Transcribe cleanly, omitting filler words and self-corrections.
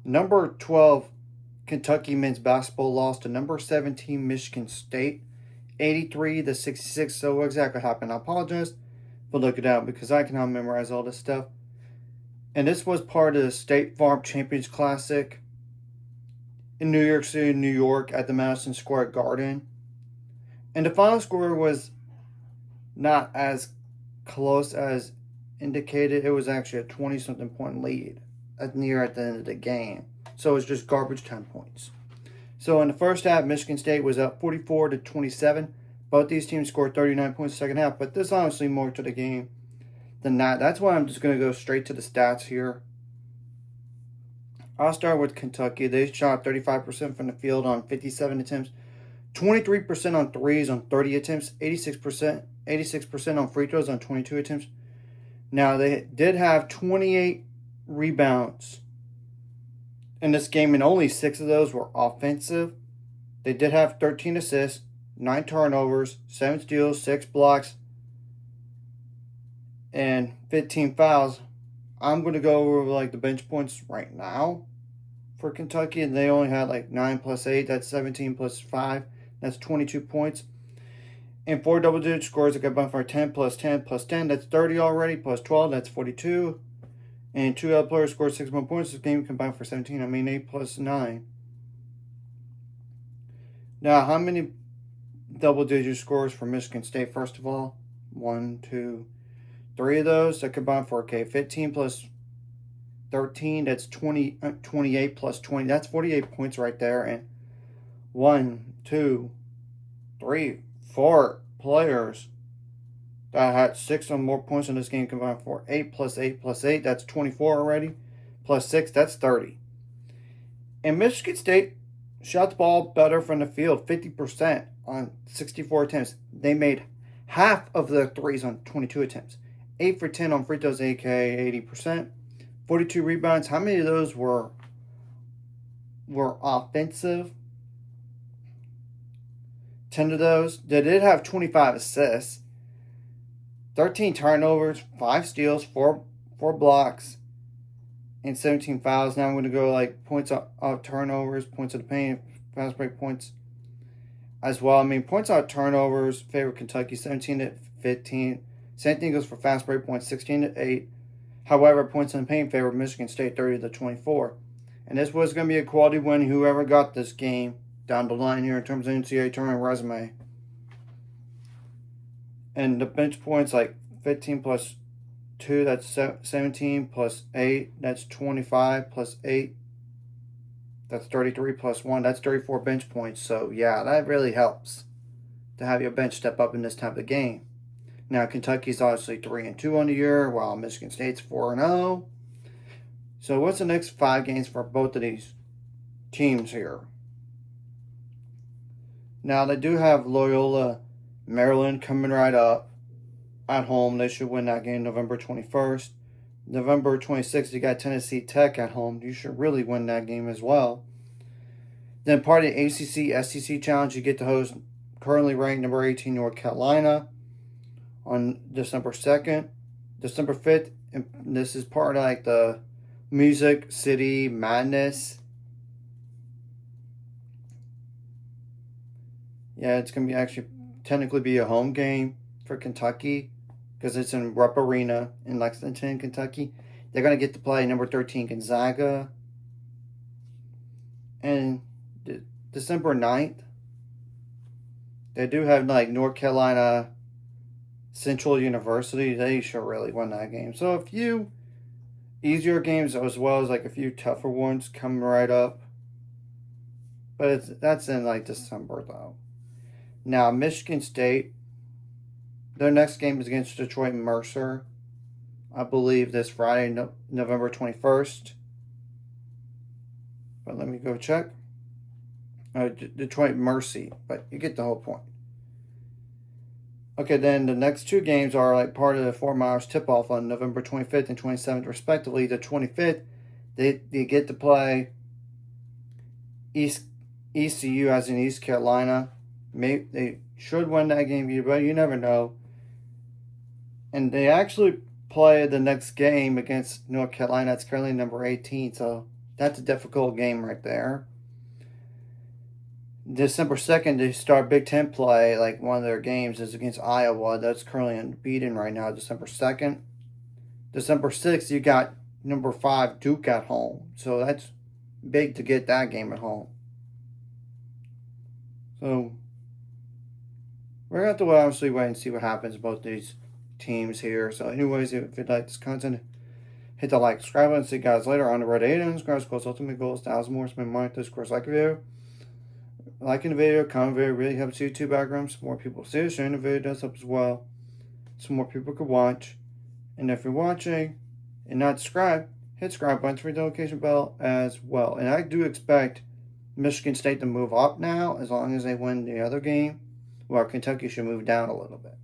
Number 12 Kentucky men's basketball lost to number 17 Michigan State, 83-66. So what exactly happened? I apologize for looking it out because I cannot memorize all this stuff. And this was part of the State Farm Champions Classic in New York City, New York at the Madison Square Garden. And the final score was not as close as indicated. It was actually a 20-something point lead at the end of the game. So it was just garbage time points. So in the first half, Michigan State was up 44-27. Both these teams scored 39 points in the second half, but there's honestly more to the game than that. That's why I'm just going to go straight to the stats here. I'll start with Kentucky. They shot 35% from the field on 57 attempts, 23% on threes on 30 attempts, 86% on free throws on 22 attempts. Now, they did have 28 rebounds in this game, and only 6 of those were offensive. They did have 13 assists, 9 turnovers, 7 steals, 6 blocks, and 15 fouls. I'm going to go over the bench points right now for Kentucky, and they only had 9 plus 8. That's 17 plus 5. That's 22 points. And 4 double-digit scores that got bumped for 10 plus 10 plus 10. That's 30 already. Plus 12, that's 42. And 2 other players scored 6 more points. This game combined for 17. 8 plus 9. Now, how many double-digit scores for Michigan State, first of all? 1, 2, 3 of those. That combined for, 15 plus 13. That's 28 plus 20. That's 48 points right there. And 1, 2, 3, 4 players that had 6 or more points in this game combined for 8 plus 8 plus 8. That's 24 already. Plus 6, that's 30. And Michigan State shot the ball better from the field, 50% on 64 attempts. They made half of their threes on 22 attempts. 8 for 10 on free throws, aka 80%. 42 rebounds. How many of those were offensive? 10 of those. They did have 25 assists. 13 turnovers, 5 steals, 4 blocks, and 17 fouls. Now I'm going to go points out turnovers, points of the paint, fast break points as well. Points out turnovers favor Kentucky 17-15. Same thing goes for fast break points 16-8. However, points in the paint favor Michigan State 30-24. And this was going to be a quality win, whoever got this game down the line here in terms of NCAA tournament resume. And the bench points 15 plus 2, that's 17 plus 8, that's 25 plus 8, that's 33 plus 1, that's 34 bench points. So yeah, that really helps to have your bench step up in this type of game. Now Kentucky's obviously 3-2 on the year, while Michigan State's 4-0. So what's the next 5 games for both of these teams here? Now they do have Loyola Maryland coming right up at home. They should win that game November 21st. November 26th, you got Tennessee Tech at home. You should really win that game as well. Then part of the ACC SEC Challenge, you get to host currently ranked number 18 North Carolina on December 2nd. December 5th, and this is part of the Music City Madness. Yeah, it's going to be actually technically be a home game for Kentucky because it's in Rupp Arena in Lexington, Kentucky. They're going to get to play number 13 Gonzaga. And December 9th, they do have North Carolina Central University. They should really win that game. So a few easier games as well as a few tougher ones coming right up. But that's in December though. Now, Michigan State, their next game is against Detroit Mercer, I believe this Friday, November 21st. But let me go check. Detroit Mercy, but you get the whole point. Okay, then the next 2 games are part of the Fort Myers tip-off on November 25th and 27th, respectively. The 25th, they get to play ECU as in East Carolina. Maybe they should win that game, but you never know. And they actually play the next game against North Carolina. It's currently number 18, so That's a difficult game right there. December 2nd, they start Big Ten play. Like one of their games is against Iowa. That's currently unbeaten right now, December 2nd. December 6th, you got number 5 Duke at home. So that's big to get that game at home. So we're going to have to obviously wait and see what happens about these teams here. So anyways, if you like this content, hit the like, subscribe button. See you guys later on the Red 8 and subscribe. Goals ultimate goal is 1,000 more. Spend money. This course like a video. Liking the video, comment video really helps YouTube algorithms. More people see it. Sharing the video does help as well, so more people can watch. And if you're watching and not subscribed, hit subscribe button, ring the notification bell as well. And I do expect Michigan State to move up now, as long as they win the other game. Well, Kentucky should move down a little bit.